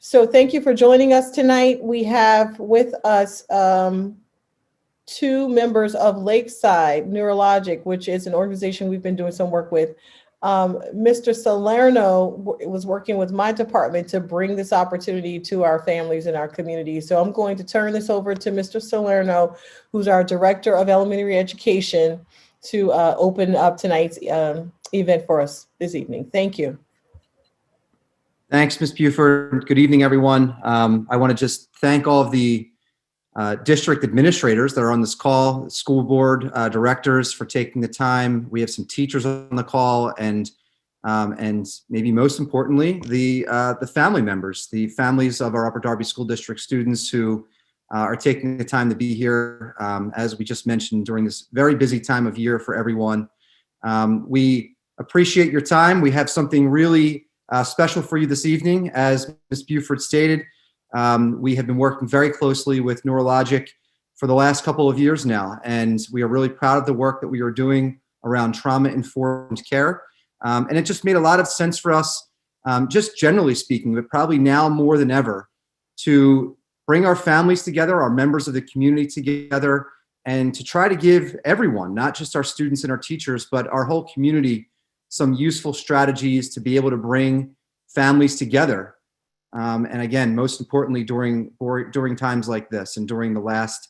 So thank you for joining us tonight. We have with us two members of Lakeside Neurologic, which is an organization we've been doing some work with. Mr. Salerno was working with my department to bring this opportunity to our families and our community. So I'm going to turn this over to Mr. Salerno, who's our Director of Elementary Education, to open up tonight's event for us this evening. Thank you. Thanks, Ms. Buford. Good evening, everyone. I want to just thank all of the district administrators that are on this call, school board directors for taking the time. We have some teachers on the call, and maybe most importantly, the family members, the families of our Upper Darby School District students who are taking the time to be here, as we just mentioned, during this very busy time of year for everyone. We appreciate your time. We have something really special for you this evening. As Ms. Buford stated, we have been working very closely with Neurologic for the last couple of years now, and we are really proud of the work that we are doing around trauma-informed care. And it just made a lot of sense for us, just generally speaking, but probably now more than ever, to bring our families together, our members of the community together, and to try to give everyone, not just our students and our teachers, but our whole community, some useful strategies to be able to bring families together. And again, most importantly, during times like this and during the last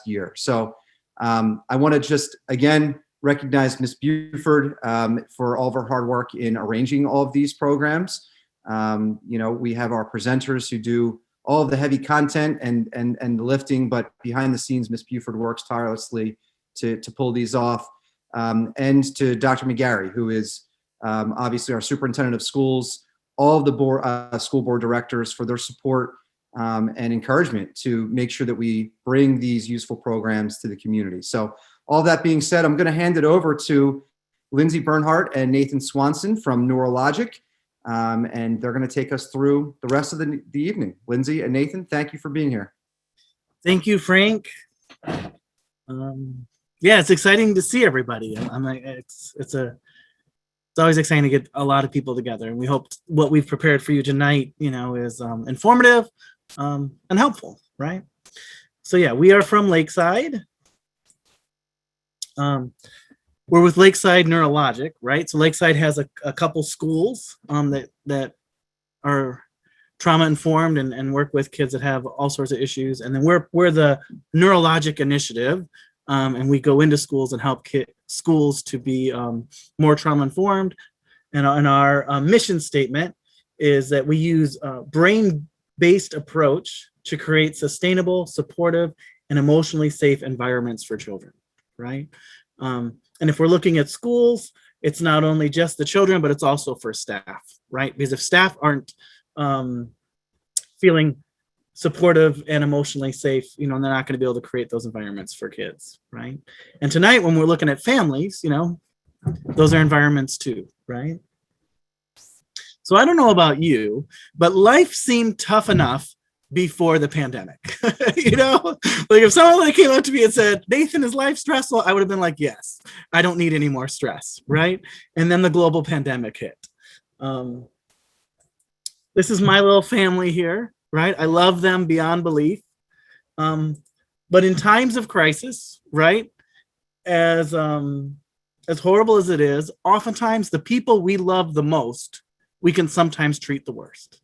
year. So I want to just again recognize Ms. Buford for all of her hard work in arranging all of these programs. We have our presenters who do all of the heavy content and the lifting, but behind the scenes, Ms. Buford works tirelessly to pull these off. And to Dr. McGarry, who is obviously our superintendent of schools, all of the school board directors for their support and encouragement to make sure that we bring these useful programs to the community. So all that being said, I'm going to hand it over to Lindsey Bernhardt and Nathan Swanson from Neurologic, and they're going to take us through the rest of the evening. Lindsey and Nathan, thank you for being here. Thank you, Frank. Yeah, it's exciting to see everybody. It's always exciting to get a lot of people together, and we hope what we've prepared for you tonight, is informative and helpful, right? So yeah, we are from Lakeside. We're with Lakeside Neurologic, right? So Lakeside has a couple schools that are trauma informed and work with kids that have all sorts of issues, and then we're the Neurologic Initiative. And we go into schools and help schools to be more trauma informed. And our mission statement is that we use a brain-based approach to create sustainable, supportive, and emotionally safe environments for children, right? And if we're looking at schools, it's not only just the children, but it's also for staff, right? Because if staff aren't feeling supportive and emotionally safe, they're not going to be able to create those environments for kids, right? And tonight, when we're looking at families, those are environments too, right? So I don't know about you, but life seemed tough enough before the pandemic. Like if someone came up to me and said, Nathan, is life stressful? I would have been like, yes, I don't need any more stress, right? And then the global pandemic hit. This is my little family here. Right? I love them beyond belief. But in times of crisis, right, as horrible as it is, oftentimes the people we love the most, we can sometimes treat the worst.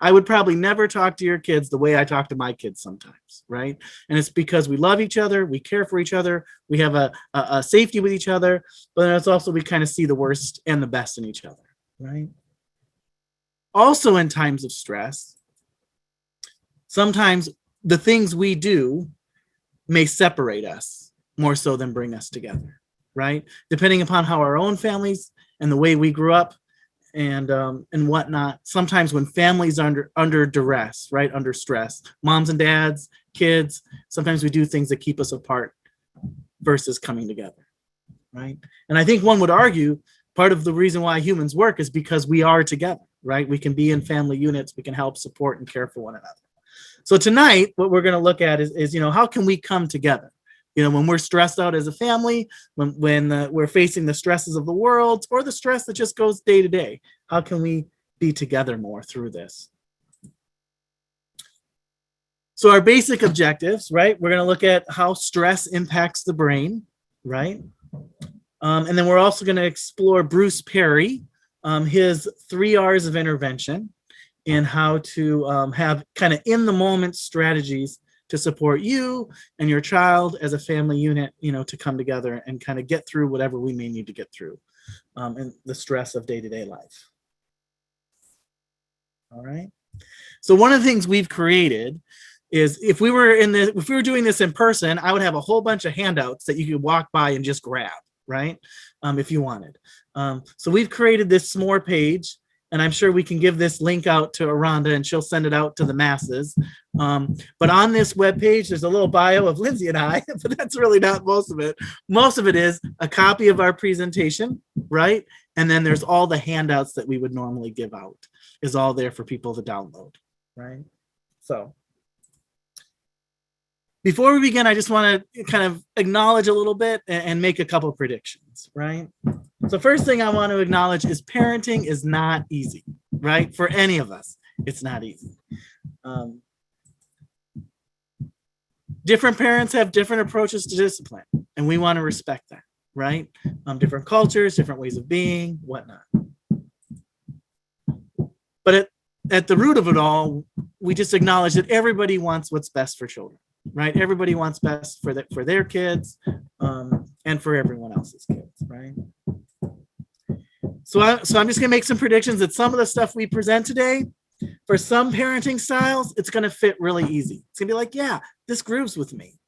I would probably never talk to your kids the way I talk to my kids sometimes, right? And it's because we love each other, we care for each other, we have a safety with each other, but it's also we kind of see the worst and the best in each other, right? Also in times of stress, sometimes the things we do may separate us more so than bring us together, right? Depending upon how our own families and the way we grew up and whatnot. Sometimes when families are under duress, right, under stress, moms and dads, kids, sometimes we do things that keep us apart versus coming together, right? And I think one would argue part of the reason why humans work is because we are together, right? We can be in family units, we can help support and care for one another. So tonight, what we're going to look at is how can we come together? When we're stressed out as a family, when we're facing the stresses of the world or the stress that just goes day to day, how can we be together more through this. So our basic objectives, right? We're going to look at how stress impacts the brain, right? And then we're also going to explore Bruce Perry, his 3 R's of intervention, and how to have kind of in the moment strategies to support you and your child as a family unit, to come together and kind of get through whatever we may need to get through and the stress of day-to-day life. All right. So one of the things we've created is if we were doing this in person, I would have a whole bunch of handouts that you could walk by and just grab, right? If you wanted. So we've created this s'more page, and I'm sure we can give this link out to Aranda and she'll send it out to the masses. But on this webpage, there's a little bio of Lindsey and I, but that's really not most of it. Most of it is a copy of our presentation, right? And then there's all the handouts that we would normally give out is all there for people to download, right? So before we begin, I just want to kind of acknowledge a little bit and make a couple predictions, right? So first thing I want to acknowledge is parenting is not easy, right? For any of us, it's not easy. Different parents have different approaches to discipline, and we want to respect that, right? Different cultures, different ways of being, whatnot. But at the root of it all, we just acknowledge that everybody wants what's best for children. Right? Everybody wants best for their kids and for everyone else's kids, right? So I'm just gonna make some predictions that some of the stuff we present today, for some parenting styles, it's gonna fit really easy. It's gonna be like, yeah, this grooves with me.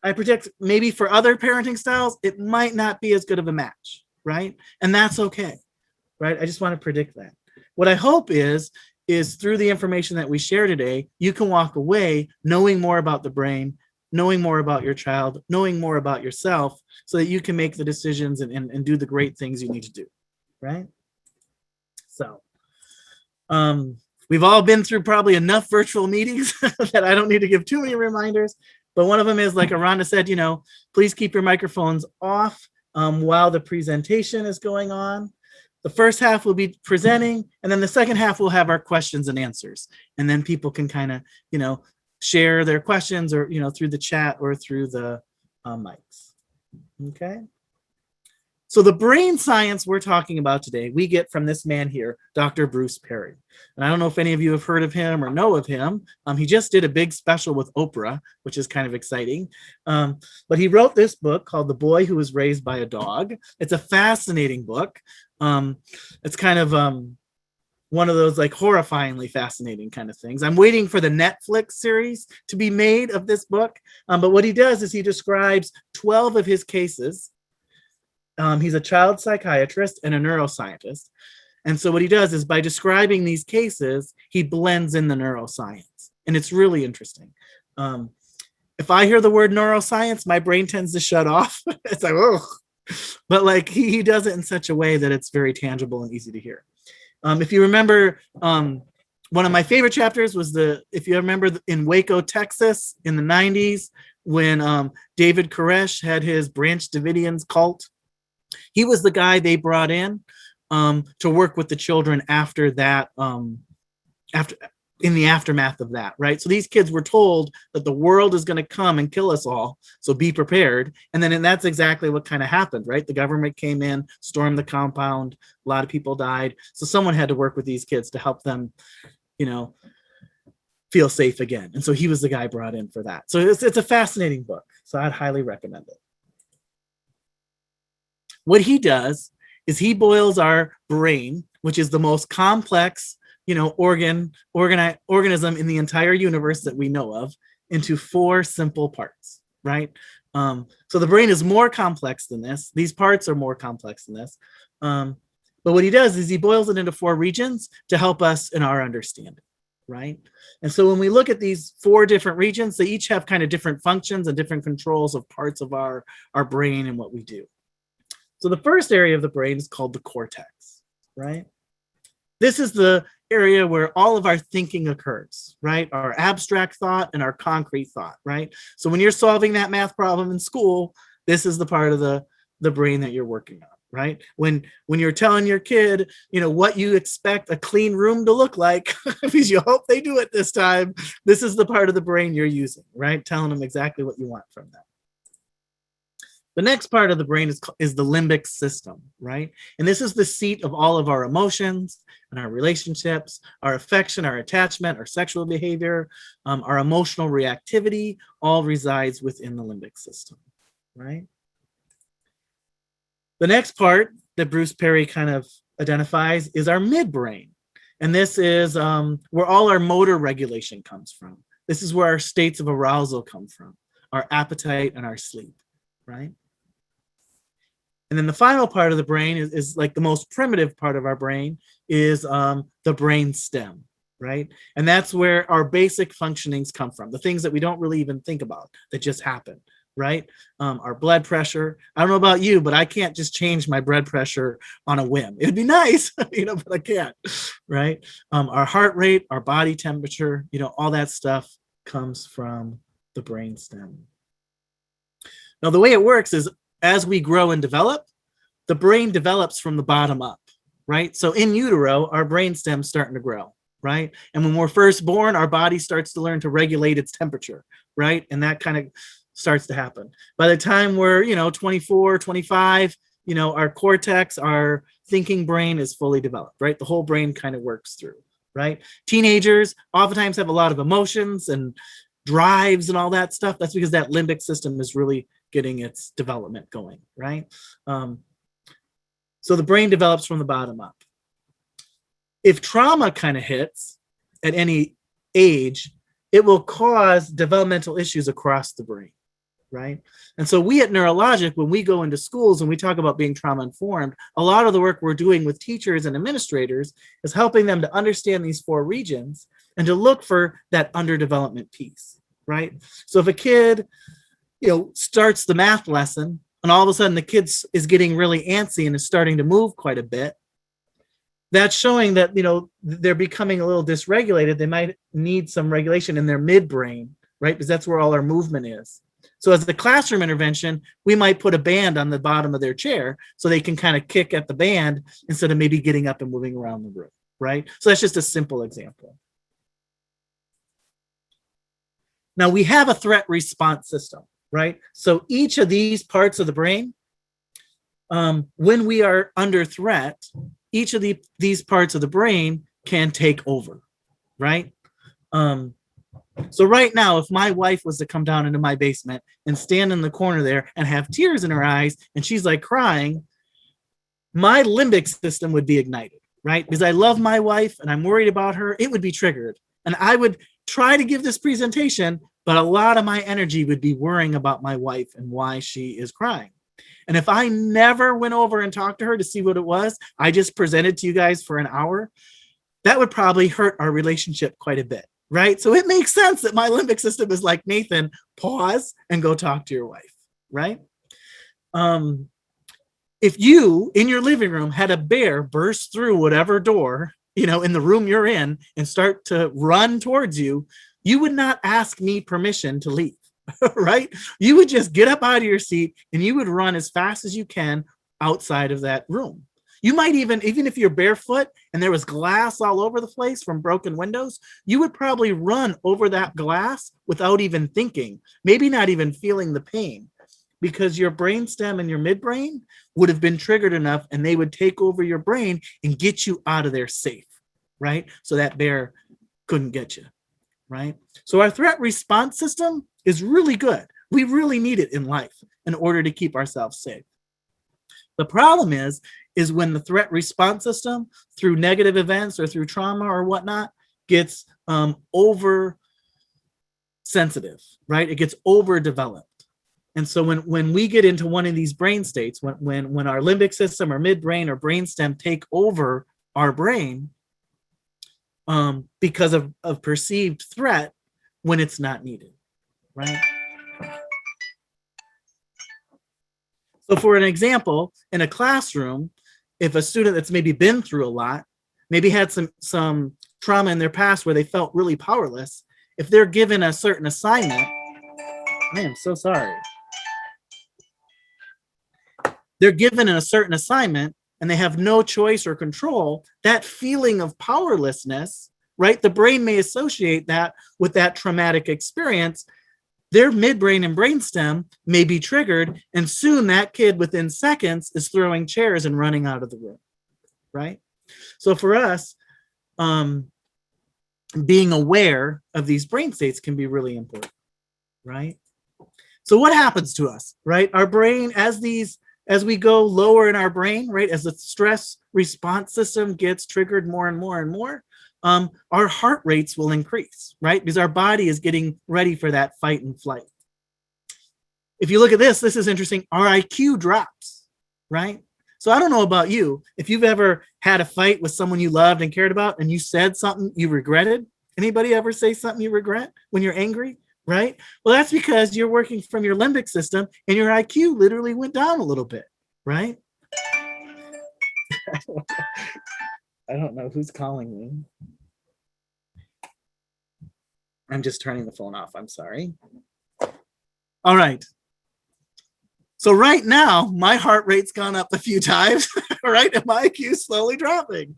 I predict maybe for other parenting styles, it might not be as good of a match, right? And that's okay, right? I just want to predict that. What I hope is through the information that we share today, you can walk away knowing more about the brain, knowing more about your child, knowing more about yourself, so that you can make the decisions and do the great things you need to do, right? So we've all been through probably enough virtual meetings that I don't need to give too many reminders, but one of them is, like Aranda said, please keep your microphones off while the presentation is going on. The first half will be presenting, and then the second half will have our questions and answers. And then people can kind of, share their questions or, through the chat or through the mics. Okay. So the brain science we're talking about today, we get from this man here, Dr. Bruce Perry. And I don't know if any of you have heard of him or know of him. He just did a big special with Oprah, which is kind of exciting. But he wrote this book called The Boy Who Was Raised by a Dog. It's a fascinating book. It's kind of one of those like horrifyingly fascinating kind of things. I'm waiting for the Netflix series to be made of this book. But what he does is he describes 12 of his cases. He's a child psychiatrist and a neuroscientist. And so what he does is by describing these cases, he blends in the neuroscience. And it's really interesting. If I hear the word neuroscience, my brain tends to shut off. It's like, oh. But like he does it in such a way that it's very tangible and easy to hear. If you remember, one of my favorite chapters was if you remember in Waco, Texas in the 90s, when David Koresh had his Branch Davidians cult. He was the guy they brought in to work with the children after that, in the aftermath of that, right? So these kids were told that the world is going to come and kill us all, so be prepared. And that's exactly what kind of happened, right? The government came in, stormed the compound, a lot of people died. So someone had to work with these kids to help them, feel safe again. And so he was the guy brought in for that. So it's a fascinating book. So I'd highly recommend it. What he does is he boils our brain, which is the most complex organism in the entire universe that we know of, into 4 simple parts, right? So the brain is more complex than this. These parts are more complex than this. But what he does is he boils it into 4 regions to help us in our understanding, right? And so when we look at these 4 different regions, they each have kind of different functions and different controls of parts of our brain and what we do. So the first area of the brain is called the cortex, right? This is the area where all of our thinking occurs, right? Our abstract thought and our concrete thought, right? So when you're solving that math problem in school, this is the part of the brain that you're working on, right? When you're telling your kid, what you expect a clean room to look like, because you hope they do it this time, this is the part of the brain you're using, right? Telling them exactly what you want from them. The next part of the brain is the limbic system, right? And this is the seat of all of our emotions and our relationships, our affection, our attachment, our sexual behavior, our emotional reactivity, all resides within the limbic system, right? The next part that Bruce Perry kind of identifies is our midbrain. And this is where all our motor regulation comes from. This is where our states of arousal come from, our appetite and our sleep, right? And then the final part of the brain is like the most primitive part of our brain is the brain stem, right? And that's where our basic functionings come from, the things that we don't really even think about that just happen, right? Our blood pressure. I don't know about you, but I can't just change my blood pressure on a whim. It'd be nice, but I can't, right? Our heart rate, our body temperature, all that stuff comes from the brain stem. Now, the way it works is as we grow and develop, the brain develops from the bottom up, right? So in utero, our brain stem's starting to grow, right? And when we're first born, our body starts to learn to regulate its temperature, right? And that kind of starts to happen. By the time we're, 24, 25, our cortex, our thinking brain is fully developed, right? The whole brain kind of works through, right? Teenagers oftentimes have a lot of emotions and drives and all that stuff. That's because that limbic system is really getting its development going, right? So the brain develops from the bottom up. If trauma kind of hits at any age, it will cause developmental issues across the brain, right? And so we at Neurologic, when we go into schools and we talk about being trauma informed, a lot of the work we're doing with teachers and administrators is helping them to understand these 4 regions and to look for that underdevelopment piece, right? So if a kid starts the math lesson and all of a sudden the kid is getting really antsy and is starting to move quite a bit, that's showing that, they're becoming a little dysregulated. They might need some regulation in their midbrain, right? Because that's where all our movement is. So as the classroom intervention, we might put a band on the bottom of their chair so they can kind of kick at the band instead of maybe getting up and moving around the room, right? So that's just a simple example. Now we have a threat response system, right? So each of these parts of the brain, when we are under threat, each of these parts of the brain can take over, right? So right now, if my wife was to come down into my basement and stand in the corner there and have tears in her eyes and she's like crying, my limbic system would be ignited, right? Because I love my wife and I'm worried about her, it would be triggered. And I would try to give this presentation, but a lot of my energy would be worrying about my wife and why she is crying. And if I never went over and talked to her to see what it was, I just presented to you guys for an hour, that would probably hurt our relationship quite a bit, right? So it makes sense that my limbic system is like, Nathan, pause and go talk to your wife, right? If you, in your living room, had a bear burst through whatever door, in the room you're in and start to run towards you, you would not ask me permission to leave, right? You would just get up out of your seat and you would run as fast as you can outside of that room. You might even if you're barefoot and there was glass all over the place from broken windows, you would probably run over that glass without even thinking, maybe not even feeling the pain, because your brainstem and your midbrain would have been triggered enough and they would take over your brain and get you out of there safe, right? So that bear couldn't get you, right? So our threat response system is really good. We really need it in life in order to keep ourselves safe. The problem is when the threat response system, through negative events or through trauma or whatnot, gets over sensitive, right? It gets overdeveloped. And so when we get into one of these brain states, when our limbic system or midbrain or brainstem take over our brain because of perceived threat when it's not needed, right? So for an example, in a classroom, if a student that's maybe been through a lot, maybe had some trauma in their past where they felt really powerless, if they're given a certain assignment, I am so sorry. they're given a certain assignment and they have no choice or control, that feeling of powerlessness, right? The brain may associate that with that traumatic experience. Their midbrain and brainstem may be triggered, and soon that kid within seconds is throwing chairs and running out of the room, right? So for us, being aware of these brain states can be really important, right? So what happens to us, right? Our brain, as we go lower in our brain, right, as the stress response system gets triggered more and more and more, our heart rates will increase, right? Because our body is getting ready for that fight and flight. If you look at this is interesting. Our IQ drops, right? So I don't know about you. If you've ever had a fight with someone you loved and cared about and you said something you regretted, anybody ever say something you regret when you're angry, right? Well, that's because you're working from your limbic system and your IQ literally went down a little bit, right? I don't know who's calling me. I'm just turning the phone off. I'm sorry. All right. So right now, my heart rate's gone up a few times, right? And my IQ is slowly dropping.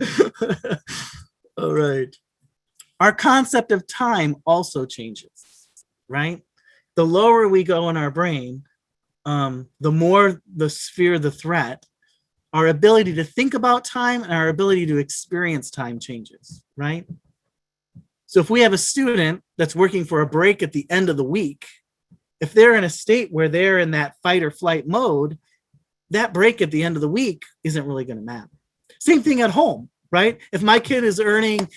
All right. Our concept of time also changes, right? The lower we go in our brain, the more the sphere of the threat, our ability to think about time and our ability to experience time changes, right? So if we have a student that's working for a break at the end of the week, if they're in a state where they're in that fight or flight mode, that break at the end of the week isn't really going to matter. Same thing at home, right? If my kid is earning,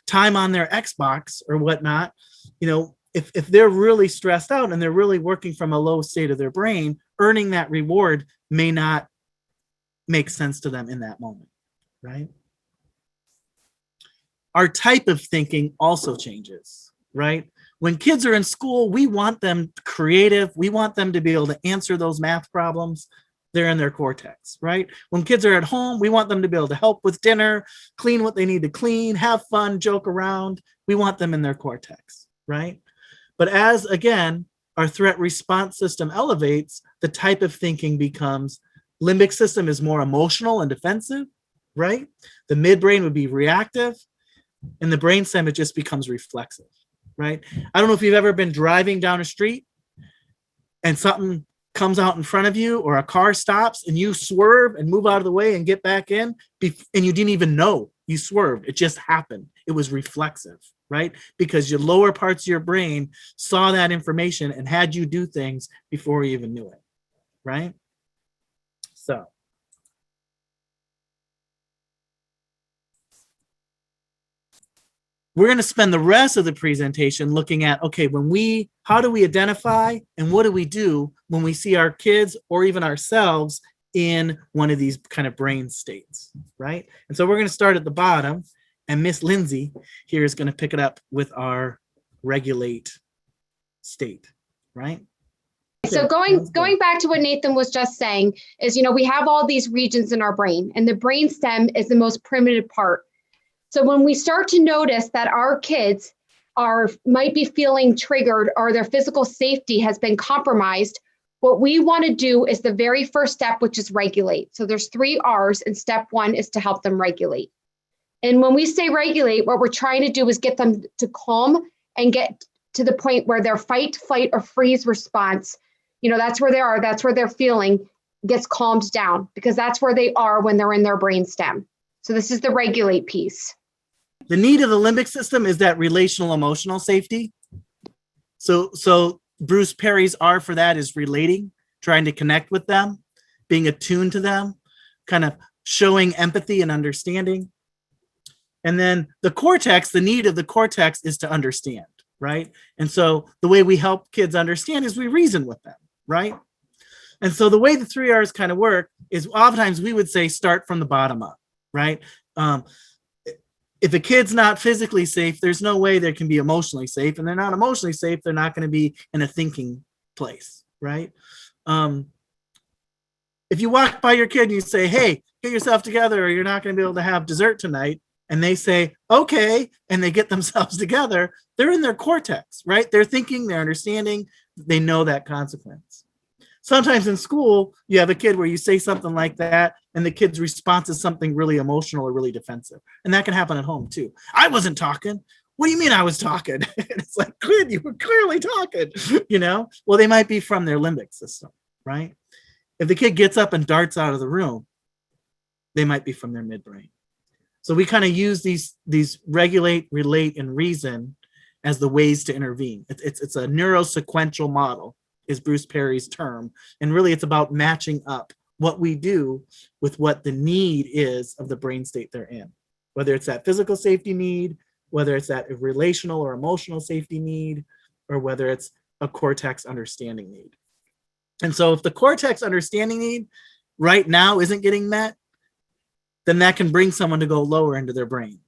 time on their Xbox or whatnot, if they're really stressed out and they're really working from a low state of their brain, earning that reward may not make sense to them in that moment, right? Our type of thinking also changes, right? When kids are in school, we want them creative. We want them to be able to answer those math problems. They're in their cortex, right? When kids are at home, we want them to be able to help with dinner, clean what they need to clean, have fun, joke around. We want them in their cortex, right? But as, again, our threat response system elevates, the type of thinking becomes limbic system is more emotional and defensive, right? The midbrain would be reactive, and the brainstem, it just becomes reflexive, right? I don't know if you've ever been driving down a street and something comes out in front of you or a car stops and you swerve and move out of the way and get back in and you didn't even know you swerved. It just happened. It was reflexive, right? Because your lower parts of your brain saw that information and had you do things before you even knew it, right? So we're going to spend the rest of the presentation looking at, okay, how do we identify and what do we do when we see our kids or even ourselves in one of these kind of brain states, right? And so we're going to start at the bottom, and Miss Lindsey here is going to pick it up with our regulate state, right? So going back to what Nathan was just saying is, we have all these regions in our brain, and the brain stem is the most primitive part. So when we start to notice that our kids might be feeling triggered or their physical safety has been compromised, what we want to do is the very first step, which is regulate. So there's 3 R's, and step 1 is to help them regulate. And when we say regulate, what we're trying to do is get them to calm and get to the point where their fight, flight, or freeze response, that's where they are, that's where they're feeling, gets calmed down, because that's where they are when they're in their brain stem. So this is the regulate piece. The need of the limbic system is that relational emotional safety. So Bruce Perry's R for that is relating, trying to connect with them, being attuned to them, kind of showing empathy and understanding. And then the cortex, the need of the cortex is to understand, right? And so the way we help kids understand is we reason with them, right? And so the way the 3 R's kind of work is oftentimes we would say start from the bottom up, right? If a kid's not physically safe, there's no way they can be emotionally safe. And they're not emotionally safe, they're not going to be in a thinking place, right? If you walk by your kid and you say, hey, get yourself together or you're not going to be able to have dessert tonight, and they say, okay, and they get themselves together, they're in their cortex, right? They're thinking, they're understanding, they know that consequence. Sometimes in school, you have a kid where you say something like that, and the kid's response is something really emotional or really defensive. And that can happen at home too. I wasn't talking. What do you mean I was talking? It's like, kid, you were clearly talking, Well, they might be from their limbic system, right? If the kid gets up and darts out of the room, they might be from their midbrain. So we kind of use these regulate, relate, and reason as the ways to intervene. It's a neurosequential model, is Bruce Perry's term. And really it's about matching up what we do with what the need is of the brain state they're in. Whether it's that physical safety need, whether it's that relational or emotional safety need, or whether it's a cortex understanding need. And so if the cortex understanding need right now isn't getting met, then that can bring someone to go lower into their brain,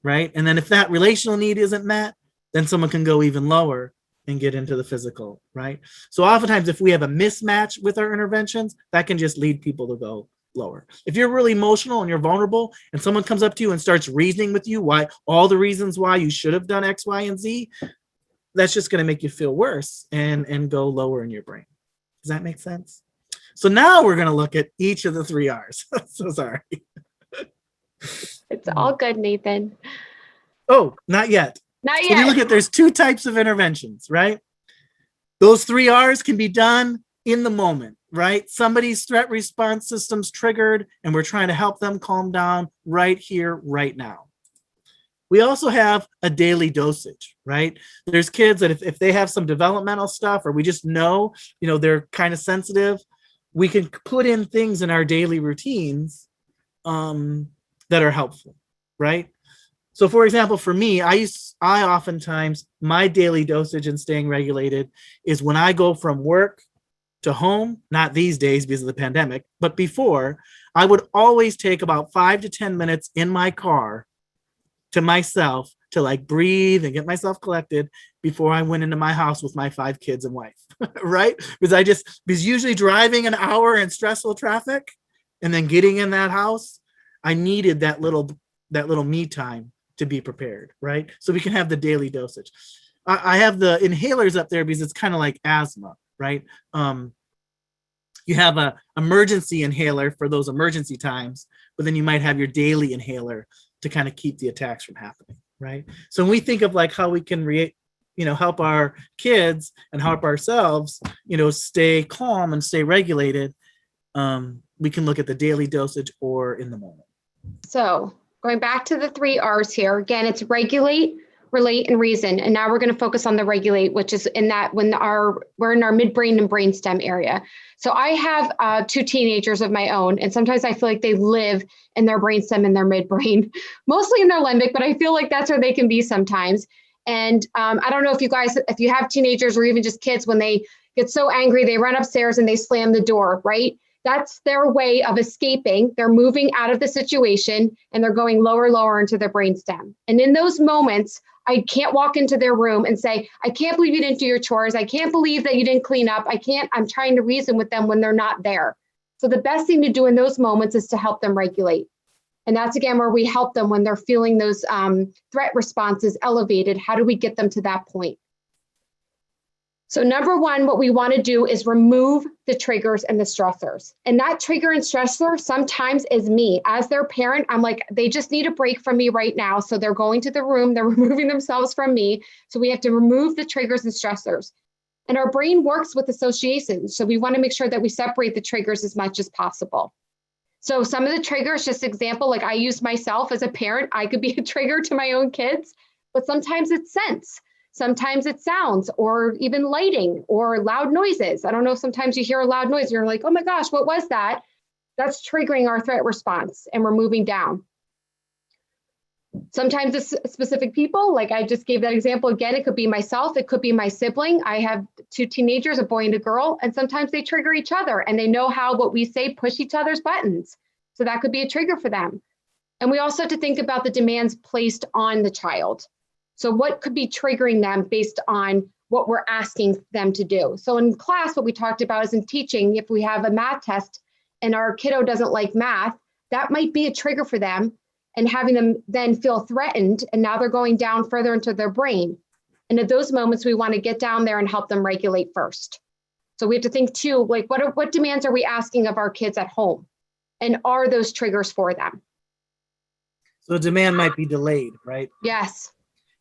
right? And then if that relational need isn't met, then someone can go even lower and get into the physical, right? So oftentimes if we have a mismatch with our interventions, that can just lead people to go lower. If you're really emotional and you're vulnerable and someone comes up to you and starts reasoning with you why all the reasons why you should have done X, Y, and Z, that's just going to make you feel worse and go lower in your brain. Does that make sense? So now we're going to look at each of the 3 R's. So sorry. It's all good, Nathan. Oh, not yet. Not So we yet. look at, there's 2 types of interventions, right? Those 3 R's can be done in the moment, right? Somebody's threat response system's triggered and we're trying to help them calm down right here, right now. We also have a daily dosage, right? There's kids that if they have some developmental stuff or we just know, they're kind of sensitive, we can put in things in our daily routines that are helpful, right? So for example, for me, I oftentimes, my daily dosage in staying regulated is when I go from work to home, not these days because of the pandemic, but before, I would always take about 5 to 10 minutes in my car to myself to like breathe and get myself collected before I went into my house with my 5 kids and wife, right? Because usually driving an hour in stressful traffic and then getting in that house, I needed that little me time to be prepared, right? So we can have the daily dosage. I have the inhalers up there because it's kind of like asthma, right? You have a emergency inhaler for those emergency times, but then you might have your daily inhaler to kind of keep the attacks from happening, right? So when we think of like how we can help our kids and help ourselves, stay calm and stay regulated, we can look at the daily dosage or in the moment. So going back to the 3 R's here, again, it's regulate, relate, and reason. And now we're going to focus on the regulate, which is in that when we're in our midbrain and brainstem area. So I have 2 teenagers of my own, and sometimes I feel like they live in their brainstem and their midbrain, mostly in their limbic, but I feel like that's where they can be sometimes. And I don't know if you have teenagers or even just kids, when they get so angry, they run upstairs and they slam the door, right? That's their way of escaping. They're moving out of the situation and they're going lower into their brainstem. And in those moments, I can't walk into their room and say, I can't believe you didn't do your chores. I can't believe that you didn't clean up. I'm trying to reason with them when they're not there. So the best thing to do in those moments is to help them regulate. And that's again where we help them when they're feeling those threat responses elevated. How do we get them to that point? So number 1, what we want to do is remove the triggers and the stressors. And that trigger and stressor sometimes is me. As their parent, I'm like, they just need a break from me right now. So they're going to the room, they're removing themselves from me. So we have to remove the triggers and stressors. And our brain works with associations. So we want to make sure that we separate the triggers as much as possible. So some of the triggers, just example, like I use myself as a parent, I could be a trigger to my own kids, but sometimes it's sense. Sometimes it's sounds or even lighting or loud noises. I don't know, sometimes you hear a loud noise and you're like, oh my gosh, what was that? That's triggering our threat response and we're moving down. Sometimes it's specific people, like I just gave that example again, it could be myself, it could be my sibling. I have 2 teenagers, a boy and a girl, and sometimes they trigger each other and they know how what we say push each other's buttons. So that could be a trigger for them. And we also have to think about the demands placed on the child. So what could be triggering them based on what we're asking them to do? So in class, what we talked about is in teaching, if we have a math test and our kiddo doesn't like math, that might be a trigger for them and having them then feel threatened. And now they're going down further into their brain. And at those moments, we want to get down there and help them regulate first. So we have to think too, like what demands are we asking of our kids at home? And are those triggers for them? So the demand might be delayed, right? Yes.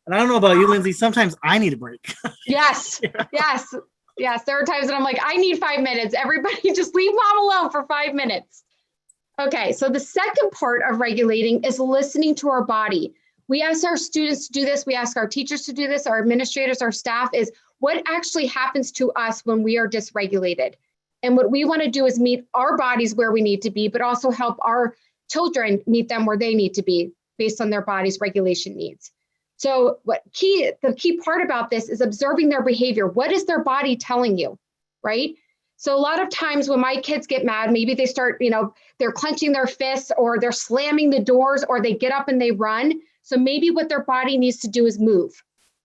And I don't know about you, Lindsey, sometimes I need a break. Yes. Yes. Yes. There are times that I'm like, I need 5 minutes. Everybody just leave mom alone for 5 minutes. Okay. So the second part of regulating is listening to our body. We ask our students to do this. We ask our teachers to do this, our administrators, our staff, is what actually happens to us when we are dysregulated. And what we want to do is meet our bodies where we need to be, but also help our children meet them where they need to be based on their body's regulation needs. So the key part about this is observing their behavior. What is their body telling you, right? So a lot of times when my kids get mad, maybe they start, they're clenching their fists or they're slamming the doors or they get up and they run. So maybe what their body needs to do is move.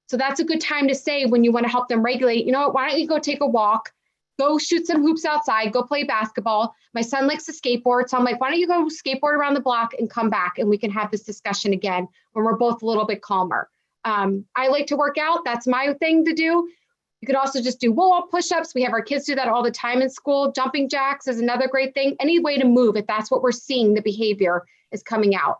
So that's a good time to say when you want to help them regulate, why don't you go take a walk, go shoot some hoops outside, go play basketball. My son likes to skateboard. So I'm like, why don't you go skateboard around the block and come back and we can have this discussion again when we're both a little bit calmer. I like to work out. That's my thing to do. You could also just do wall push-ups. We have our kids do that all the time in school. Jumping jacks is another great thing. Any way to move, if that's what we're seeing, the behavior is coming out.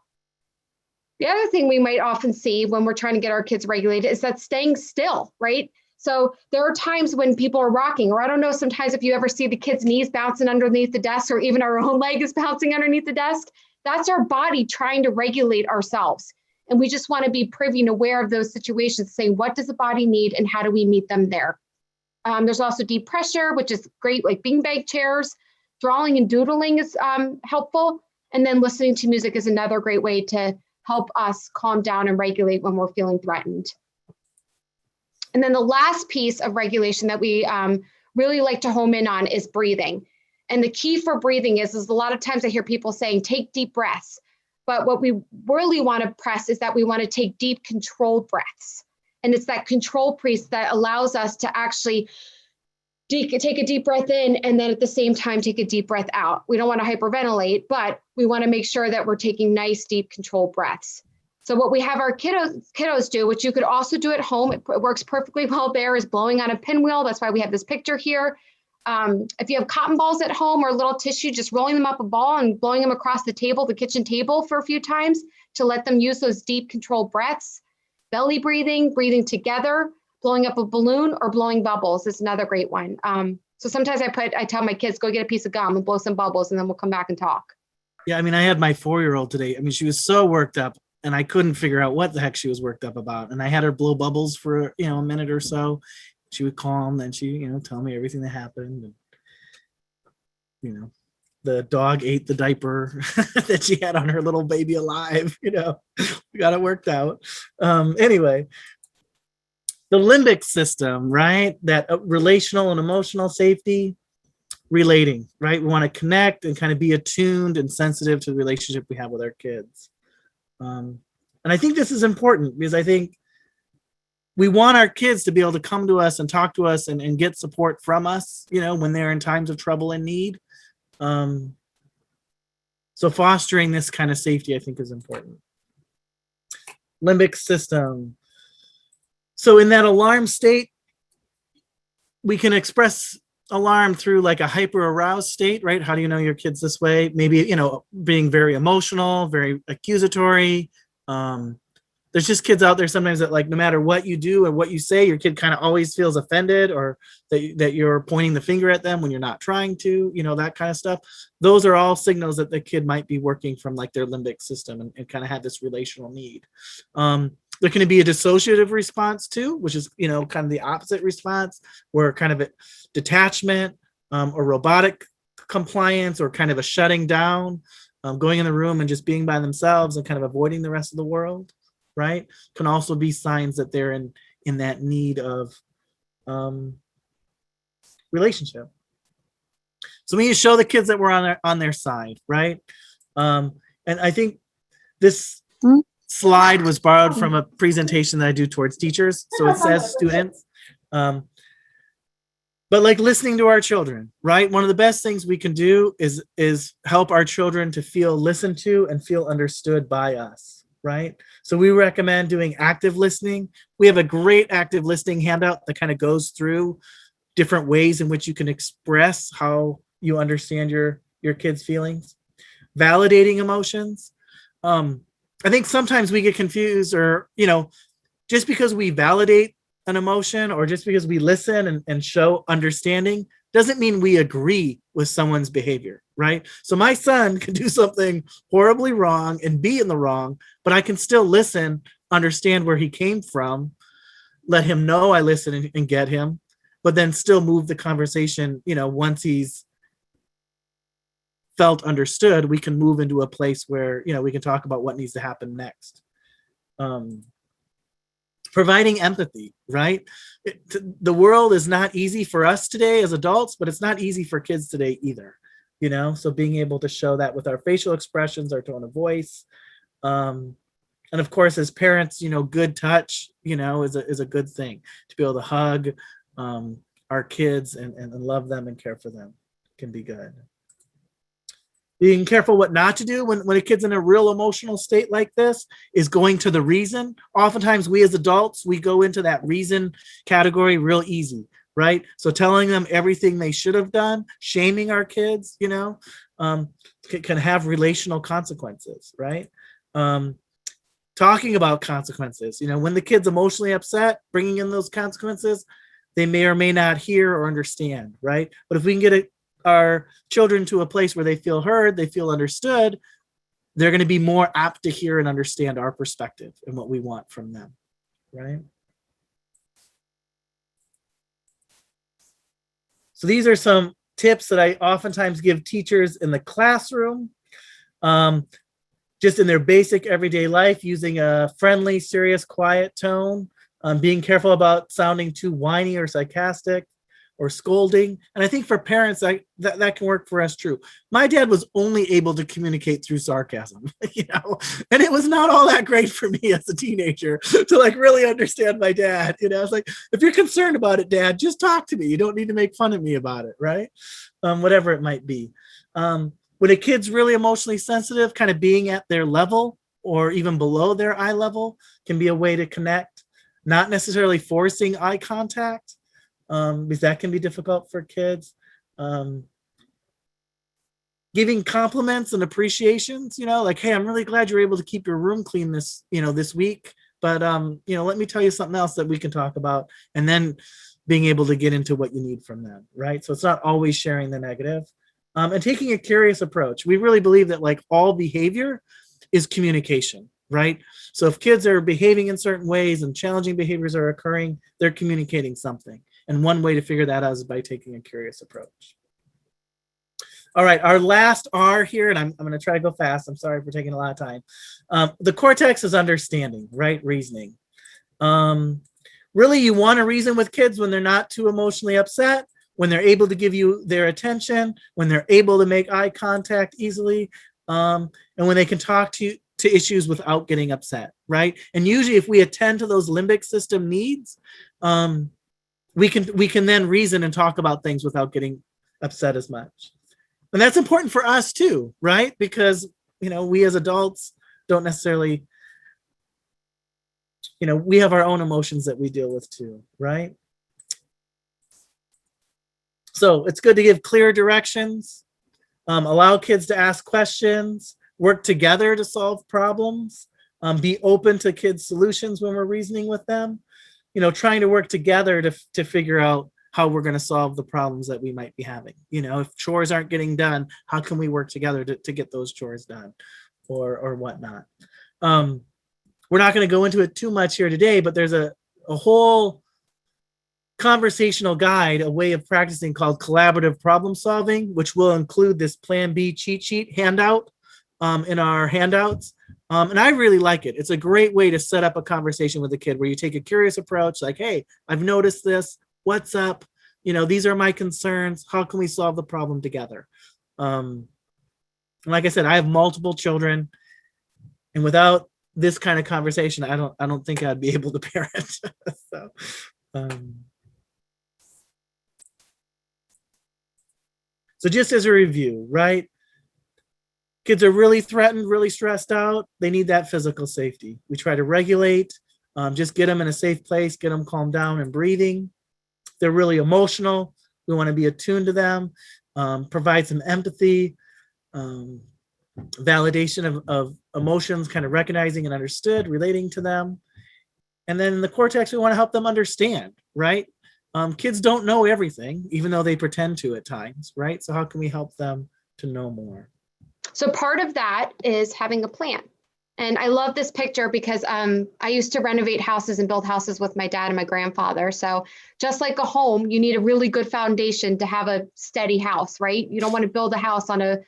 The other thing we might often see when we're trying to get our kids regulated is that staying still, right? So there are times when people are rocking, or I don't know, sometimes if you ever see the kids' knees bouncing underneath the desk, or even our own leg is bouncing underneath the desk, that's our body trying to regulate ourselves. And we just want to be privy and aware of those situations, saying, what does the body need and how do we meet them there? There's also deep pressure, which is great, like beanbag chairs. Drawing and doodling is helpful. And then listening to music is another great way to help us calm down and regulate when we're feeling threatened. And then the last piece of regulation that we really like to home in on is breathing. And the key for breathing is a lot of times I hear people saying, take deep breaths. But what we really want to press is that we want to take deep controlled breaths. And it's that control piece that allows us to actually take a deep breath in and then at the same time take a deep breath out. We don't want to hyperventilate, but we want to make sure that we're taking nice, deep, controlled breaths. So what we have our kiddos do, which you could also do at home, it works perfectly well there, is blowing on a pinwheel. That's why we have this picture here. If you have cotton balls at home or little tissue, just rolling them up a ball and blowing them across the table, the kitchen table for a few times to let them use those deep controlled breaths. Belly breathing, breathing together, blowing up a balloon or blowing bubbles is another great one. So sometimes I tell my kids, go get a piece of gum and blow some bubbles and then we'll come back and talk. Yeah, I mean, I had my 4-year-old today. I mean, she was so worked up and I couldn't figure out what the heck she was worked up about. And I had her blow bubbles for, a minute or so. She would calm, then she, tell me everything that happened. And, the dog ate the diaper that she had on her little baby alive, we got it worked out. Anyway, the limbic system, right? That relational and emotional safety, relating, right? We want to connect and kind of be attuned and sensitive to the relationship we have with our kids. And I think this is important because I think we want our kids to be able to come to us and talk to us and get support from us, when they're in times of trouble and need. So fostering this kind of safety, I think, is important. Limbic system. So in that alarm state, we can express alarm through like a hyper aroused state, right? How do you know your kid's this way? Maybe, being very emotional, very accusatory. There's just kids out there sometimes that, like, no matter what you do and what you say, your kid kind of always feels offended, or that you're pointing the finger at them when you're not trying to, that kind of stuff. Those are all signals that the kid might be working from like their limbic system and kind of have this relational need. There can be a dissociative response too, which is, kind of the opposite response, where kind of a detachment or robotic compliance, or kind of a shutting down, going in the room and just being by themselves and kind of avoiding the rest of the world. Right, can also be signs that they're in that need of relationship. So we need to show the kids that we're on their side, right? And I think this slide was borrowed from a presentation that I do towards teachers. So it says students, but like listening to our children, right? One of the best things we can do is help our children to feel listened to and feel understood by us. Right. So we recommend doing active listening. We have a great active listening handout that kind of goes through different ways in which you can express how you understand your kids' feelings. Validating emotions. I think sometimes we get confused, or, just because we validate an emotion or just because we listen and show understanding doesn't mean we agree with someone's behavior, right? So my son can do something horribly wrong and be in the wrong, but I can still listen, understand where he came from, let him know I listen and get him, but then still move the conversation, once he's felt understood, we can move into a place where, we can talk about what needs to happen next. Providing empathy, right? The world is not easy for us today as adults, but it's not easy for kids today either, so being able to show that with our facial expressions, our tone of voice, and of course, as parents, good touch, is a good thing. To be able to hug our kids and love them and care for them can be good. Being careful what not to do when a kid's in a real emotional state like this is going to the reason. Oftentimes we as adults, we go into that reason category real easy, right? So telling them everything they should have done, shaming our kids, can have relational consequences, right? Talking about consequences, when the kid's emotionally upset, bringing in those consequences, they may or may not hear or understand, right? But if we can get our children to a place where they feel heard, they feel understood, they're going to be more apt to hear and understand our perspective and what we want from them, right? So these are some tips that I oftentimes give teachers in the classroom, just in their basic everyday life, using a friendly, serious, quiet tone, being careful about sounding too whiny or sarcastic or scolding. And I think for parents, that can work for us too. My dad was only able to communicate through sarcasm, and it was not all that great for me as a teenager to really understand my dad. I was like, if you're concerned about it, Dad, just talk to me. You don't need to make fun of me about it, right? Whatever it might be. When a kid's really emotionally sensitive, kind of being at their level or even below their eye level can be a way to connect, not necessarily forcing eye contact. Because that can be difficult for kids. Giving compliments and appreciations, like, hey, I'm really glad you're able to keep your room clean this week. But, let me tell you something else that we can talk about. And then being able to get into what you need from them, right? So it's not always sharing the negative. And taking a curious approach. We really believe that all behavior is communication, right? So if kids are behaving in certain ways and challenging behaviors are occurring, they're communicating something. And one way to figure that out is by taking a curious approach. All right, our last R here, and I'm going to try to go fast. I'm sorry for taking a lot of time. The cortex is understanding, right? Reasoning. Really, you want to reason with kids when they're not too emotionally upset, when they're able to give you their attention, when they're able to make eye contact easily, and when they can talk to issues without getting upset, right? And usually if we attend to those limbic system needs, we can then reason and talk about things without getting upset as much. And that's important for us too, right? Because, we as adults don't necessarily, we have our own emotions that we deal with too, right? So it's good to give clear directions, allow kids to ask questions, work together to solve problems, be open to kids' solutions when we're reasoning with them. Trying to work together to figure out how we're going to solve the problems that we might be having. If chores aren't getting done, how can we work together to get those chores done or whatnot? We're not going to go into it too much here today, but there's a whole conversational guide, a way of practicing called collaborative problem solving, which will include this Plan B cheat sheet handout in our handouts. And I really like it. It's a great way to set up a conversation with a kid where you take a curious approach, like, hey, I've noticed this. What's up? These are my concerns. How can we solve the problem together? Like I said, I have multiple children, and without this kind of conversation, I don't think I'd be able to parent. So just as a review, right? Kids are really threatened, really stressed out. They need that physical safety. We try to regulate, just get them in a safe place, get them calmed down and breathing. they're really emotional, we want to be attuned to them, provide some empathy, validation of emotions, kind of recognizing and understood, relating to them. And then in the cortex, we want to help them understand, right? Kids don't know everything, even though they pretend to at times, right? So how can we help them to know more? So part of that is having a plan. And I love this picture because I used to renovate houses and build houses with my dad and my grandfather. So just like a home, you need a really good foundation to have a steady house, right? You don't want to build a house on a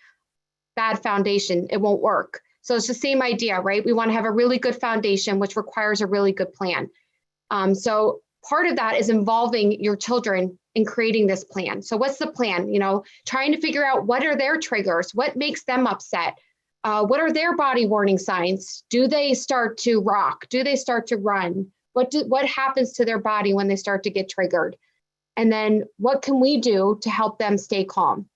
bad foundation. It won't work. So it's the same idea, right? We want to have a really good foundation, which requires a really good plan. So part of that is involving your children in creating this plan. So what's the plan? You know, trying to figure out what are their triggers, what makes them upset, what are their body warning signs? Do they start to rock? Do they start to run? What happens to their body when they start to get triggered? And then what can we do to help them stay calm?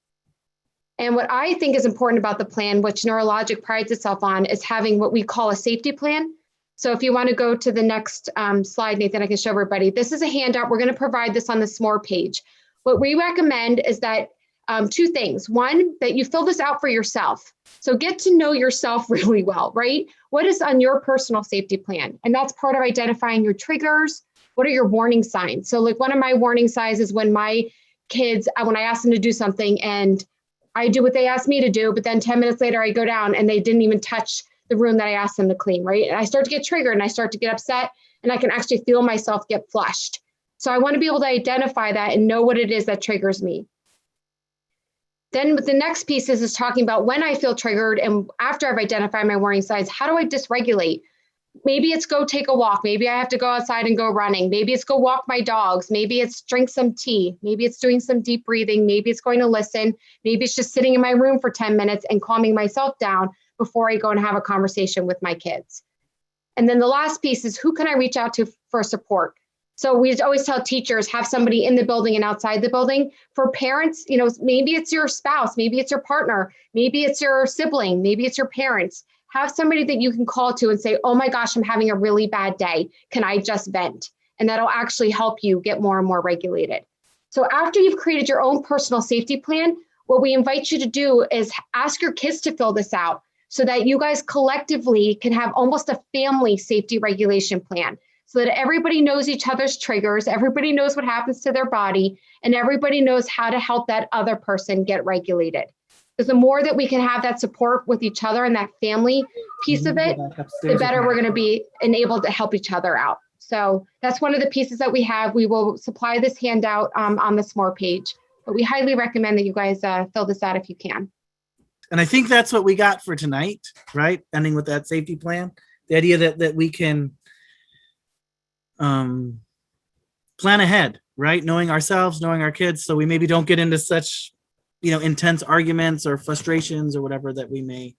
And what I think is important about the plan, which Neurologic prides itself on, is having what we call a safety plan. So if you want to go to the next slide, Nathan, I can show everybody. This is a handout. We're going to provide this on the SMORE page. What we recommend is that two things. One, that you fill this out for yourself. So get to know yourself really well, right? What is on your personal safety plan? And that's part of identifying your triggers. What are your warning signs? So like one of my warning signs is when my kids, when I ask them to do something and I do what they asked me to do, but then 10 minutes later I go down and they didn't even touch the room that I asked them to clean, right? And I start to get triggered and I start to get upset and I can actually feel myself get flushed. So I want to be able to identify that and know what it is that triggers me. Then the next piece is talking about when I feel triggered and after I've identified my warning signs, how do I dysregulate? Maybe it's go take a walk. Maybe I have to go outside and go running. Maybe it's go walk my dogs. Maybe it's drink some tea. Maybe it's doing some deep breathing. Maybe it's going to listen. Maybe it's just sitting in my room for 10 minutes and calming myself down before I go and have a conversation with my kids. And then the last piece is who can I reach out to for support? So we always tell teachers, have somebody in the building and outside the building. For parents, you know, maybe it's your spouse, maybe it's your partner, maybe it's your sibling, maybe it's your parents. Have somebody that you can call to and say, oh my gosh, I'm having a really bad day. Can I just vent? And that'll actually help you get more and more regulated. So after you've created your own personal safety plan, what we invite you to do is ask your kids to fill this out so that you guys collectively can have almost a family safety regulation plan so that everybody knows each other's triggers, everybody knows what happens to their body, and everybody knows how to help that other person get regulated. Because the more that we can have that support with each other and that family piece of it, the better we're going to be enabled to help each other out. So that's one of the pieces that we have. We will supply this handout on the SMORE page, but we highly recommend that you guys fill this out if you can. And I think that's what we got for tonight, right? Ending with that safety plan, the idea that we can plan ahead, right? Knowing ourselves, knowing our kids, so we maybe don't get into such, you know, intense arguments or frustrations or whatever that we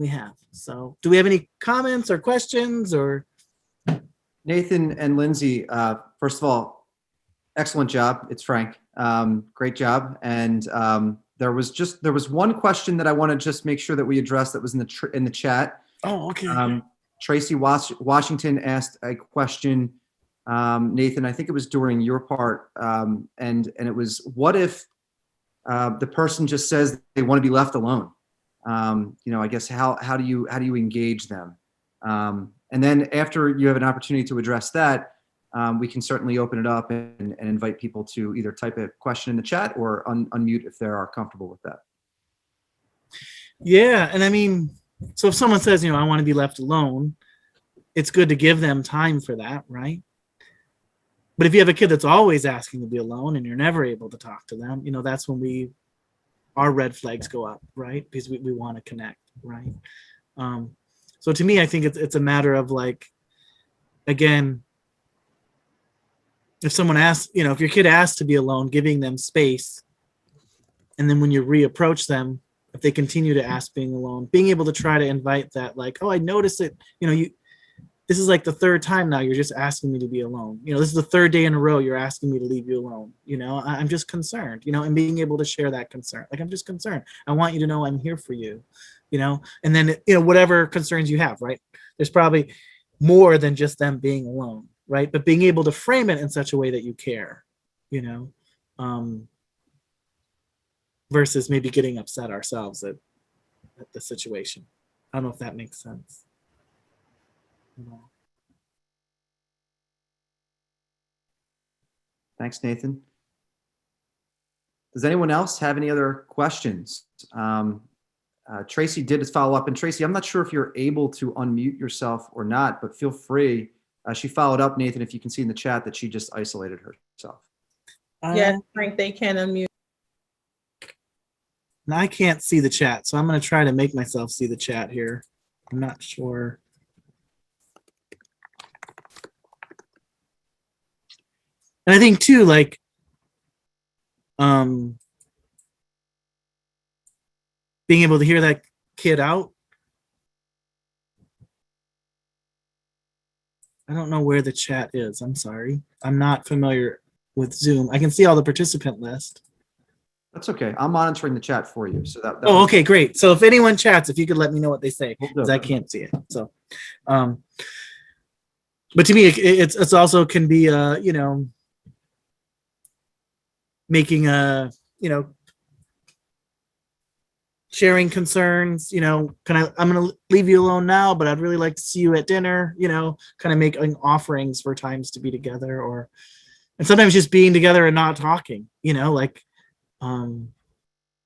have. So do we have any comments or questions or? Nathan and Lindsey, first of all, excellent job. It's Frank. Great job. And there was one question that I want to just make sure that we address that was in the chat. Oh, okay. Tracy Washington asked a question, Nathan, I think it was during your part, and it was, what if the person just says they want to be left alone? You know, I guess how do you engage them? And then after you have an opportunity to address that, we can certainly open it up and invite people to either type a question in the chat or unmute if they are comfortable with that. Yeah, and I mean, so if someone says, you know, I want to be left alone, it's good to give them time for that, right? But if you have a kid that's always asking to be alone and you're never able to talk to them, you know, that's when our red flags go up, right? Because we want to connect, right? So to me, I think it's a matter of, like, again, if someone asks, you know, if your kid asks to be alone, giving them space, and then when you reapproach them, if they continue to ask being alone, being able to try to invite that, like, oh, I noticed it, you know, this is like the third time now you're just asking me to be alone. You know, this is the third day in a row you're asking me to leave you alone. You know, I'm just concerned, you know, and being able to share that concern. Like, I'm just concerned. I want you to know I'm here for you, you know, and then, you know, whatever concerns you have, right? There's probably more than just them being alone. right? But being able to frame it in such a way that you care, you know, versus maybe getting upset ourselves at the situation. I don't know if that makes sense. Thanks, Nathan. Does anyone else have any other questions? Tracy did follow up. And Tracy, I'm not sure if you're able to unmute yourself or not, but feel free. She followed up, Nathan, if you can see in the chat that she just isolated herself. Yes, Frank, they can unmute. And I can't see the chat, so I'm going to try to make myself see the chat here. I'm not sure. And I think too, like, being able to hear that kid out. I don't know where the chat is. I'm sorry. I'm not familiar with Zoom. I can see all the participant list. That's okay. I'm monitoring the chat for you. So that Oh, okay, great. So if anyone chats, if you could let me know what they say, We'll do. because I can't see it. So, but to me, it's also can be you know, making a, you know, sharing concerns, you know, I'm going to leave you alone now, but I'd really like to see you at dinner, you know, kind of making offerings for times to be together, and sometimes just being together and not talking, you know, like,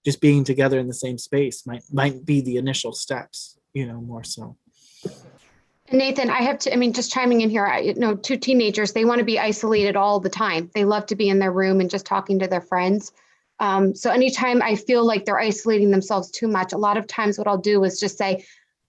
just being together in the same space might be the initial steps, you know, more so. And Nathan, just chiming in here, you know, 2 teenagers, they want to be isolated all the time. They love to be in their room and just talking to their friends. So anytime I feel like they're isolating themselves too much, a lot of times what I'll do is just say,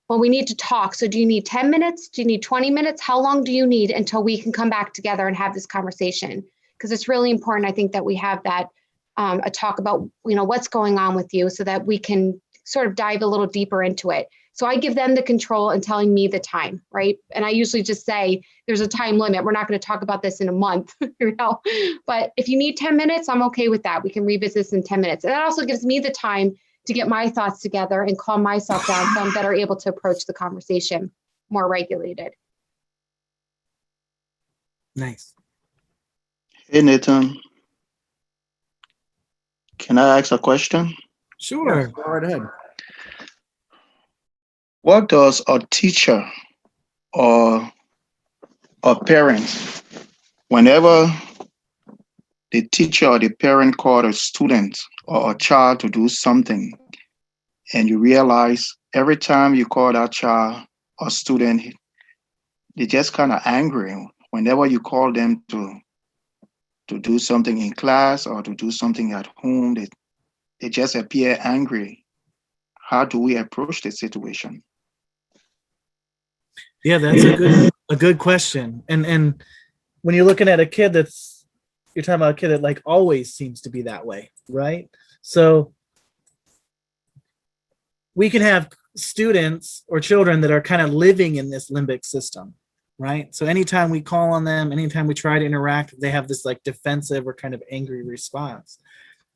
well, we need to talk. So do you need 10 minutes? Do you need 20 minutes? How long do you need until we can come back together and have this conversation? Because it's really important, I think, that we have that a talk about, you know, what's going on with you so that we can sort of dive a little deeper into it. So I give them the control and telling me the time, right? And I usually just say, there's a time limit. We're not going to talk about this in a month, you know, but if you need 10 minutes, I'm okay with that. We can revisit this in 10 minutes. And that also gives me the time to get my thoughts together and calm myself down so I'm better able to approach the conversation more regulated. Nice. Hey, Nathan. Can I ask a question? Sure. Yes, go right ahead. What does a teacher or a parent, whenever the teacher or the parent called a student or a child to do something, and you realize every time you call that child or student, they're just kind of angry whenever you call them to do something in class or to do something at home, they just appear angry. How do we approach the situation? Yeah, that's a good question. And when you're looking at a kid you're talking about a kid that like always seems to be that way, right? So we can have students or children that are kind of living in this limbic system, right? So anytime we call on them, anytime we try to interact, they have this like defensive or kind of angry response.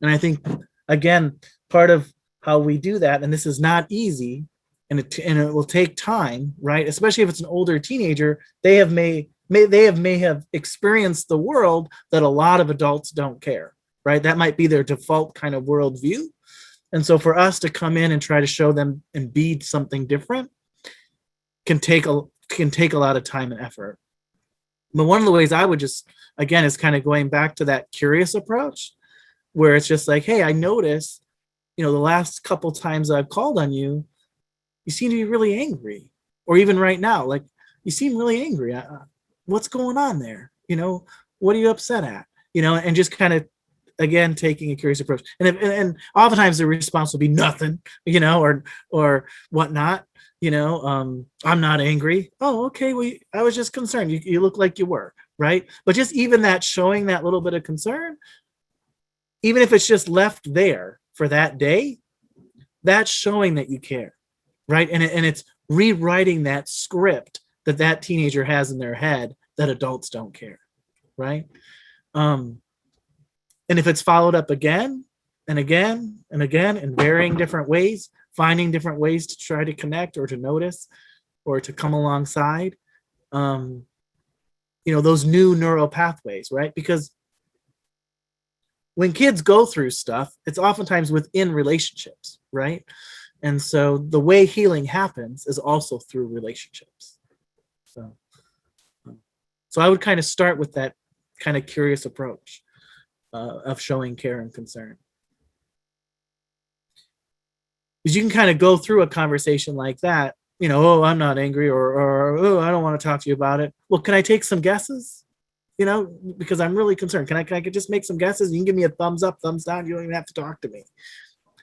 And I think, again, part of how we do that, and this is not easy, and it will take time, right? Especially if it's an older teenager, they may have experienced the world that a lot of adults don't care, right? That might be their default kind of worldview. And so for us to come in and try to show them and be something different can take a lot of time and effort. But one of the ways I would just, again, is kind of going back to that curious approach, where it's just like, hey, I noticed, you know, the last couple times I've called on you, you seem to be really angry. Or even right now, like, you seem really angry. What's going on there? You know, what are you upset at? You know, and just kind of, again, taking a curious approach. And oftentimes the response will be nothing, you know, or whatnot. You know, I'm not angry. Oh, okay. Well, I was just concerned. You look like you were, right? But just even that, showing that little bit of concern, even if it's just left there for that day, that's showing that you care, right? And it's rewriting that script that teenager has in their head that adults don't care, right? And if it's followed up again and again and again in varying different ways, finding different ways to try to connect or to notice or to come alongside, those new neural pathways, right? Because when kids go through stuff, it's oftentimes within relationships, right? And so the way healing happens is also through relationships. So I would kind of start with that kind of curious approach of showing care and concern. Because you can kind of go through a conversation like that, oh, I'm not angry, or oh, I don't want to talk to you about it. Well, can I take some guesses? Because I'm really concerned. Can I just make some guesses? You can give me a thumbs up, thumbs down. You don't even have to talk to me.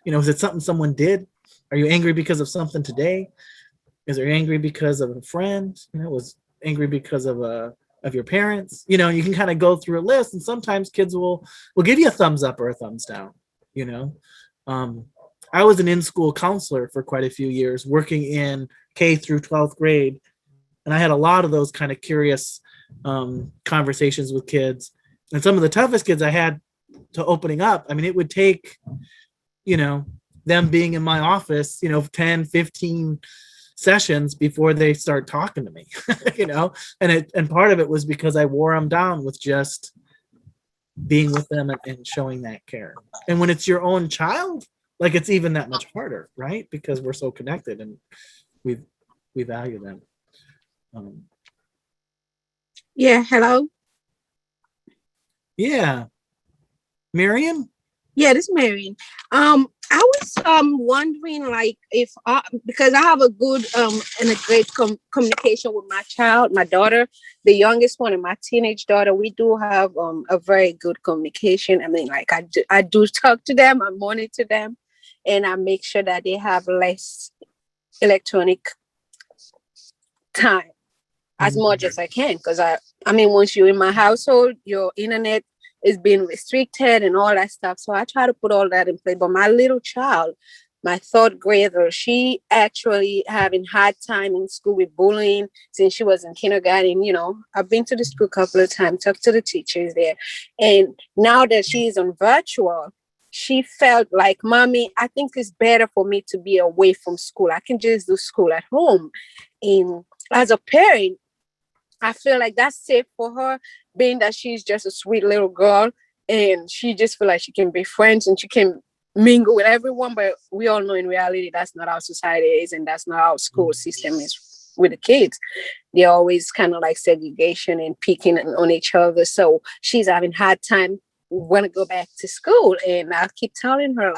Is it something someone did? Are you angry because of something today? Is there angry because of a friend? Was angry because of your parents? You can kind of go through a list, and sometimes kids will give you a thumbs up or a thumbs down. I was an in-school counselor for quite a few years, working in K through 12th grade, and I had a lot of those kind of curious conversations with kids. And some of the toughest kids I had to opening up, it would take, them being in my office, 10, 15 sessions before they start talking to me, and part of it was because I wore them down with just being with them and showing that care. And when it's your own child, it's even that much harder, right? Because we're so connected and we value them. Yeah, hello. Yeah. Marion? Yeah, this is Marion. I was wondering, if because I have a good and a great communication with my child, my daughter, the youngest one, and my teenage daughter. We do have a very good communication. I do talk to them, I monitor them, and I make sure that they have less electronic time as much as I can. Because once you're in my household, your internet is being restricted and all that stuff. So I try to put all that in place. But my little child, my third grader, she actually having hard time in school with bullying since she was in kindergarten. I've been to the school a couple of times, talked to the teachers there. And now that she's on virtual, she felt like, Mommy, I think it's better for me to be away from school. I can just do school at home. And as a parent, I feel like that's safe for her, being that she's just a sweet little girl and she just feel like she can be friends and she can mingle with everyone. But we all know in reality, that's not how society is, and that's not how school system is with the kids. They're always kind of like segregation and picking on each other. So she's having hard time want to go back to school. And I keep telling her,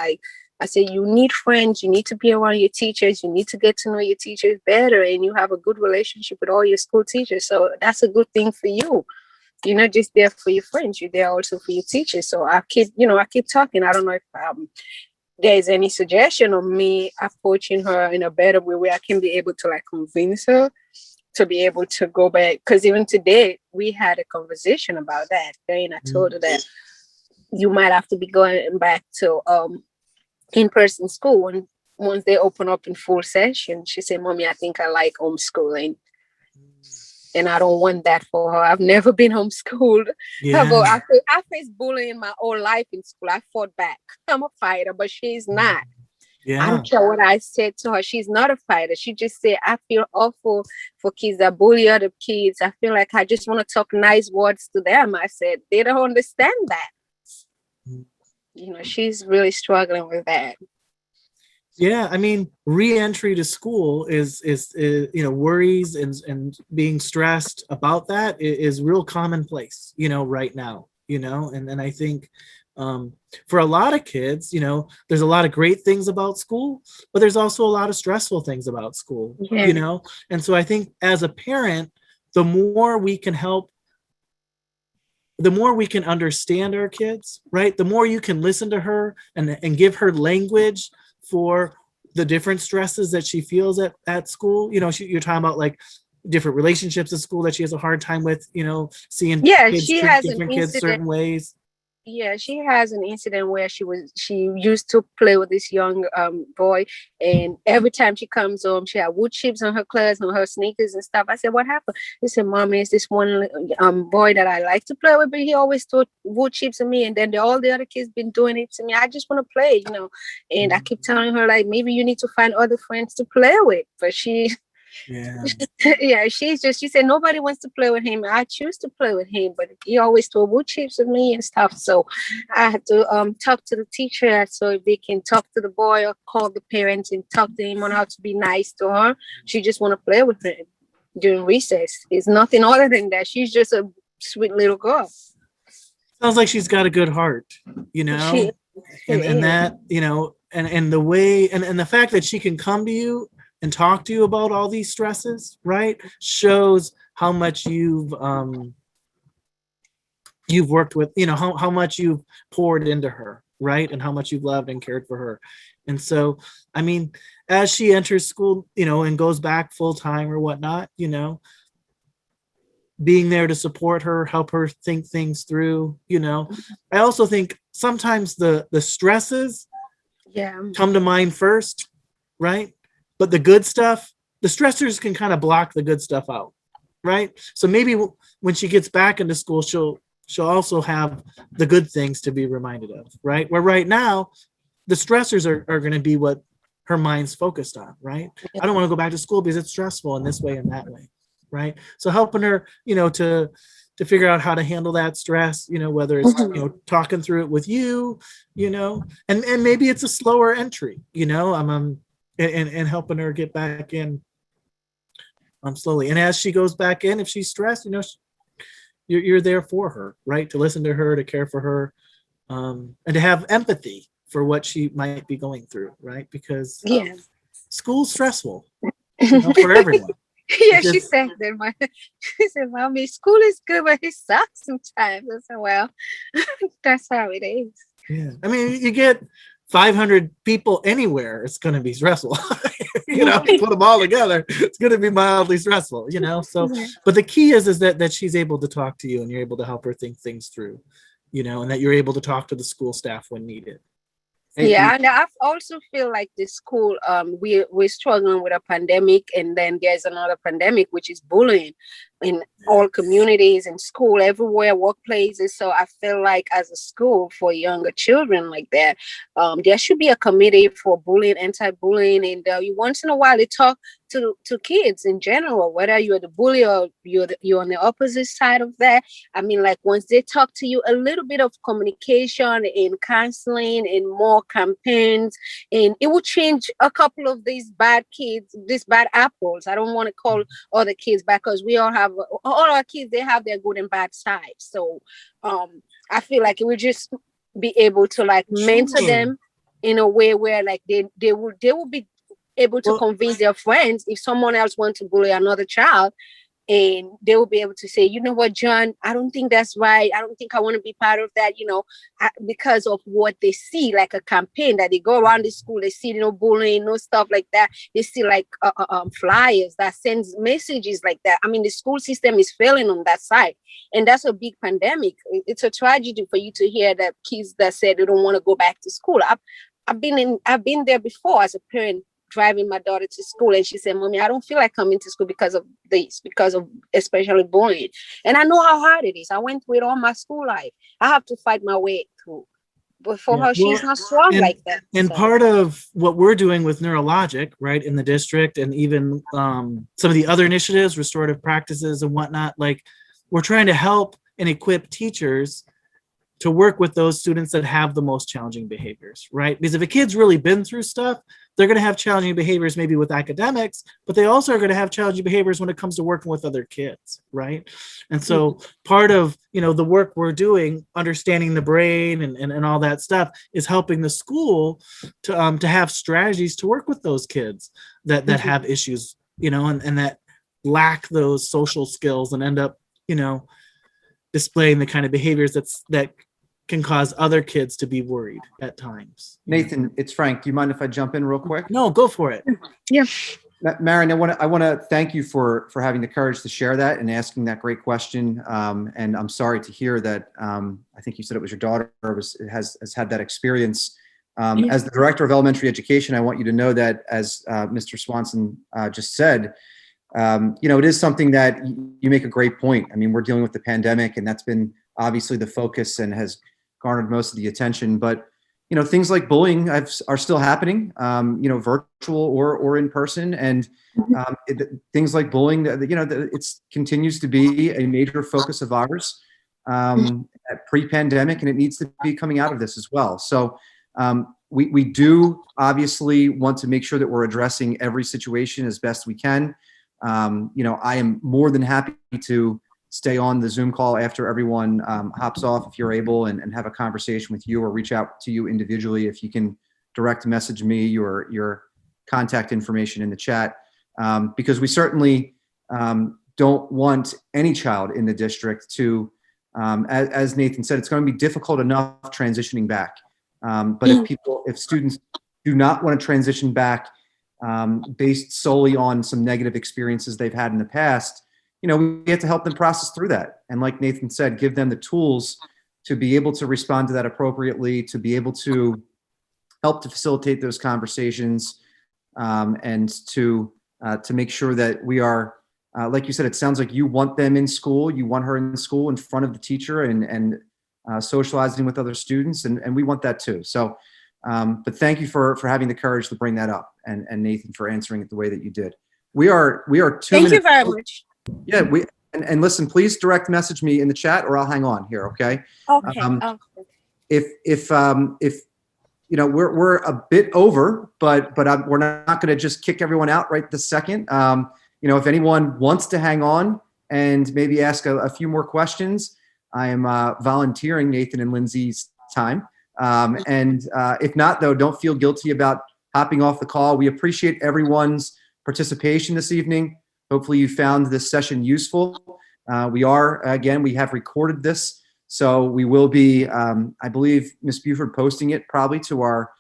I say, you need friends, you need to be around your teachers, you need to get to know your teachers better, and you have a good relationship with all your school teachers. So that's a good thing for you. You're not just there for your friends, you're there also for your teachers. So I keep talking. I don't know if there's any suggestion of me approaching her in a better way where I can be able to convince her to be able to go back. Because even today we had a conversation about that. And I told her that you might have to be going back to in-person school, and once they open up in full session. She said, Mommy, I think I like homeschooling, and I don't want that for her. I've never been homeschooled. Yeah. I faced bullying my whole life in school. I fought back. I'm a fighter, but she's not. Yeah. I don't care what I said to her. She's not a fighter. She just said, I feel awful for kids that bully other kids. I feel like I just want to talk nice words to them. I said, they don't understand that. She's really struggling with that. Yeah, re-entry to school is worries and being stressed about that is real commonplace, right now, and I think for a lot of kids, there's a lot of great things about school, but there's also a lot of stressful things about school, and so I think as a parent, the more we can help, the more we can understand our kids, right? The more you can listen to her and give her language for the different stresses that she feels at school. You're talking about different relationships at school that she has a hard time with, seeing kids treat different kids certain ways. Yeah, she has an incident where she used to play with this young boy, and every time she comes home, she had wood chips on her clothes, on her sneakers and stuff. I said, what happened? He said, Mommy, it's this one boy that I like to play with, but he always threw wood chips at me, and then all the other kids been doing it to me. I just want to play, and I keep telling her, maybe you need to find other friends to play with, but she Yeah. Yeah, she said nobody wants to play with him. I choose to play with him, but he always throw wood chips with me and stuff. So I had to talk to the teacher so they can talk to the boy or call the parents and talk to him on how to be nice to her. She just want to play with him during recess. It's nothing other than that. She's just a sweet little girl. Sounds like she's got a good heart, you know, She and that, you know, and the way, and the fact that she can come to you and talk to you about all these stresses, right, shows how much you've worked with, you know, how much you've poured into her, right, and how much you've loved and cared for her. And so, I mean, as she enters school, you know, and goes back full time or whatnot, you know, being there to support her, help her think things through, you know. I also think sometimes the stresses come to mind first, right? But the good stuff, the stressors can kind of block the good stuff out, right? So maybe when she gets back into school, she'll also have the good things to be reminded of, right? Where right now, the stressors are going to be what her mind's focused on, right? I don't want to go back to school because it's stressful in this way and that way, right? So helping her, you know, to figure out how to handle that stress, you know, whether it's, you know, talking through it with you, you know, and maybe it's a slower entry, you know, and helping her get back in slowly. And as she goes back in, if she's stressed, you know, you're there for her, right? To listen to her, to care for her, and to have empathy for what she might be going through, right? Because school's stressful, you know, for everyone. Yeah, she said that. She said, "Mommy, school is good, but it sucks sometimes." I said, "Well, that's how it is." Yeah, I mean, you get 500 people anywhere, it's going to be stressful. You know, put them all together, it's going to be mildly stressful. You know, so but the key is that she's able to talk to you and you're able to help her think things through. You know, and that you're able to talk to the school staff when needed. Yeah, and I also feel like the school, we're struggling with a pandemic, and then there's another pandemic, which is bullying in all communities, in school, everywhere, workplaces. So I feel like as a school for younger children like that, there should be a committee for bullying, anti-bullying, and once in a while they talk to kids in general, whether you're the bully or you're on the opposite side of that. I mean, like once they talk to you, a little bit of communication and counseling and more campaigns, and it will change a couple of these bad kids, these bad apples. I don't want to call other kids bad because we all our kids, they have their good and bad sides. So I feel like it will just be able to like mentor them in a way where like they will be able to convince their friends if someone else wants to bully another child, and they will be able to say, you know what, John, I don't think that's right. I don't think I want to be part of that, you know, because of what they see, like a campaign that they go around the school, they see, you know, bullying, no stuff like that. They see like flyers that sends messages like that. I mean, the school system is failing on that side. And that's a big pandemic. It's a tragedy for you to hear that kids that said they don't want to go back to school. I've been there before as a parent, driving my daughter to school, and she said, "Mommy, I don't feel like coming to school because of this, because of especially bullying." And I know how hard it is. I went through it all my school life. I have to fight my way through. But for her, she's not strong like that. And part of what we're doing with Neurologic, right, in the district, and even some of the other initiatives, restorative practices and whatnot, like we're trying to help and equip teachers to work with those students that have the most challenging behaviors, right? Because if a kid's really been through stuff, they're going to have challenging behaviors maybe with academics, but they also are going to have challenging behaviors when it comes to working with other kids, right? And so part of, you know, the work we're doing, understanding the brain and all that stuff, is helping the school to have strategies to work with those kids that have issues, you know, and that lack those social skills and end up, you know, displaying the kind of behaviors that can cause other kids to be worried at times. Nathan, it's Frank. Do you mind if I jump in real quick? No, go for it. Yeah. Marion, I want to thank you for having the courage to share that and asking that great question. And I'm sorry to hear that. I think you said it was your daughter has had that experience. As the director of elementary education, I want you to know that, as Mr. Swanson just said, you know, it is something that you make a great point. I mean, we're dealing with the pandemic, and that's been obviously the focus and has garnered most of the attention. But things like bullying are still happening, virtual or in person. And things like bullying, it continues to be a major focus of ours pre-pandemic, and it needs to be coming out of this as well. So we do obviously want to make sure that we're addressing every situation as best we can. I am more than happy to stay on the Zoom call after everyone hops off, if you're able, and have a conversation with you, or reach out to you individually if you can direct message me your contact information in the chat, because we certainly don't want any child in the district to, as Nathan said, it's going to be difficult enough transitioning back. But if students do not want to transition back based solely on some negative experiences they've had in the past, we have to help them process through that. And like Nathan said, give them the tools to be able to respond to that appropriately, to be able to help to facilitate those conversations, and to make sure that we are, like you said, it sounds like you want them in school, you want her in school in front of the teacher and socializing with other students, and we want that too. So, but thank you for having the courage to bring that up, and Nathan for answering it the way that you did. We are 2 minutes. Thank you very much. Yeah, and listen, please direct message me in the chat, or I'll hang on here. Okay. Okay. If we're a bit over, but we're not going to just kick everyone out right this second. If anyone wants to hang on and maybe ask a few more questions, I am volunteering Nathan and Lindsey's time. And if not, though, don't feel guilty about hopping off the call. We appreciate everyone's participation this evening. Hopefully you found this session useful. We have recorded this, so we will be, I believe, Ms. Buford posting it probably to our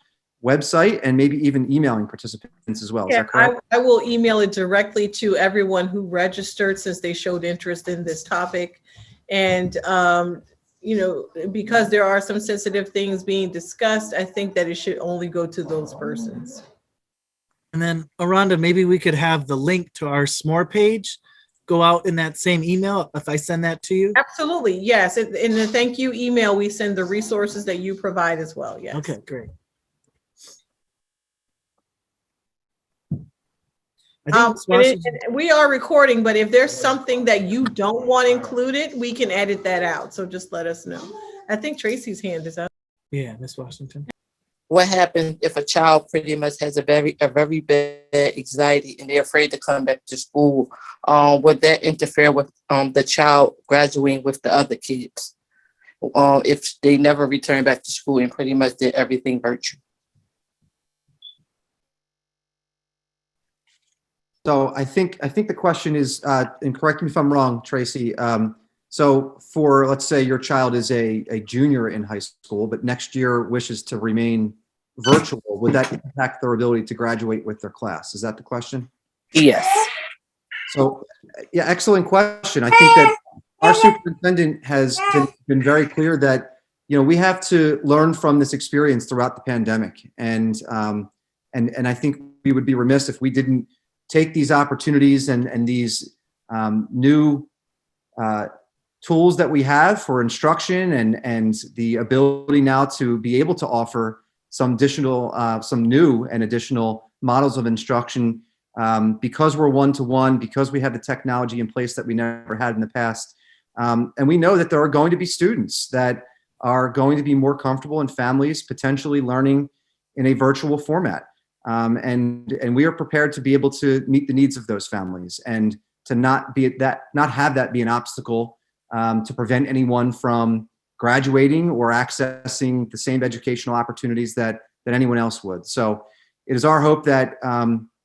website, and maybe even emailing participants as well. Is that correct? I will email it directly to everyone who registered, since they showed interest in this topic. And, because there are some sensitive things being discussed, I think that it should only go to those persons. And then, Aranda, maybe we could have the link to our SMORE page go out in that same email if I send that to you. Absolutely, yes. In the thank you email, we send the resources that you provide as well. Yes. Okay, great. We are recording, but if there's something that you don't want included, we can edit that out. So just let us know. I think Tracy's hand is up. Yeah, Ms. Washington. What happens if a child pretty much has a very bad anxiety and they're afraid to come back to school? Would that interfere with the child graduating with the other kids if they never return back to school and pretty much did everything virtual? So I think the question is, and correct me if I'm wrong, Tracy. So for, let's say your child is a junior in high school, but next year wishes to remain virtual, would that impact their ability to graduate with their class? Is that the question? Yes. So yeah, excellent question. I think that our superintendent has been very clear that, we have to learn from this experience throughout the pandemic. And I think we would be remiss if we didn't take these opportunities and these new tools that we have for instruction and the ability now to be able to offer some new and additional models of instruction, because we're one-to-one, because we have the technology in place that we never had in the past. And we know that there are going to be students that are going to be more comfortable, in families potentially learning in a virtual format. And we are prepared to be able to meet the needs of those families, and to not have that be an obstacle to prevent anyone from graduating or accessing the same educational opportunities that anyone else would. So it is our hope that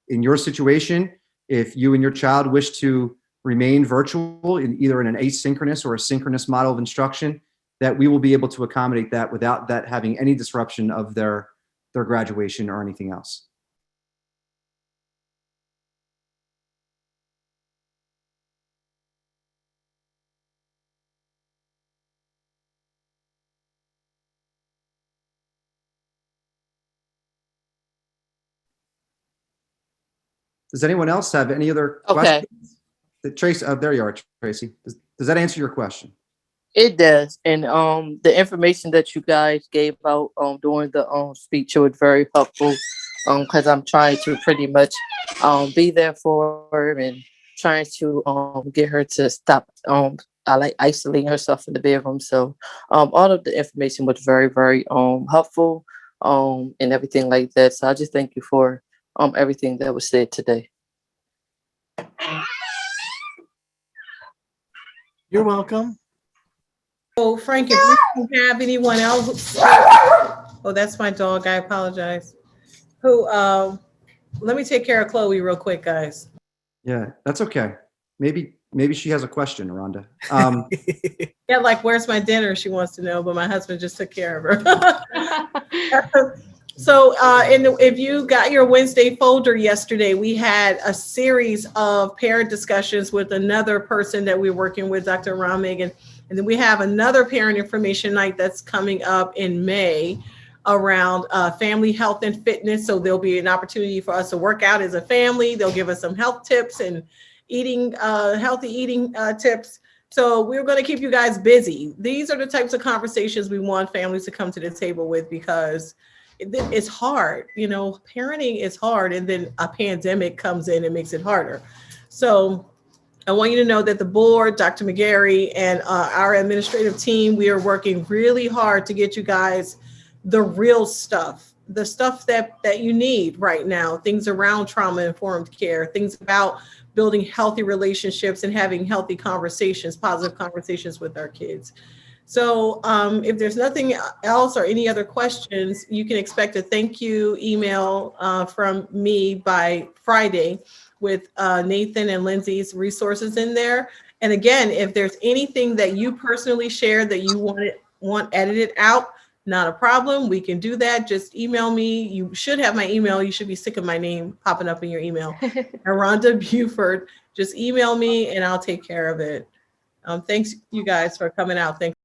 in your situation, if you and your child wish to remain virtual either in an asynchronous or a synchronous model of instruction, that we will be able to accommodate that without that having any disruption of their graduation or anything else. Does anyone else have any other questions? Tracy, there you are, Tracy. Does that answer your question? It does, and the information that you guys gave out during the speech was very helpful. Because I'm trying to pretty much be there for her and trying to get her to stop I like isolating herself in the bedroom. So all of the information was very, very helpful and everything like that. So I just thank you for everything that was said today. You're welcome. So Frank, if we don't have anyone else, oh, that's my dog. I apologize. Who? Let me take care of Chloe real quick, guys. Yeah, that's okay. Maybe she has a question, Rhonda. Yeah, like, where's my dinner? She wants to know, but my husband just took care of her. So, if you got your Wednesday folder yesterday, we had a series of parent discussions with another person that we're working with, Dr. Ramig, and then we have another parent information night that's coming up in May around family health and fitness. So there'll be an opportunity for us to work out as a family. They'll give us some health tips and eating, healthy eating tips. So we're going to keep you guys busy. These are the types of conversations we want families to come to the table with, because it's hard. You know, parenting is hard, and then a pandemic comes in and makes it harder. So I want you to know that the board, Dr. McGarry, and our administrative team, we are working really hard to get you guys the real stuff, the stuff that you need right now, things around trauma-informed care, things about building healthy relationships and having healthy conversations, positive conversations with our kids. So if there's nothing else or any other questions, you can expect a thank you email from me by Friday with Nathan and Lindsey's resources in there. And again, if there's anything that you personally shared that you want edited out, not a problem. We can do that. Just email me. You should have my email. You should be sick of my name popping up in your email. Rhonda Buford. Just email me and I'll take care of it. Thanks you guys for coming out. Thanks.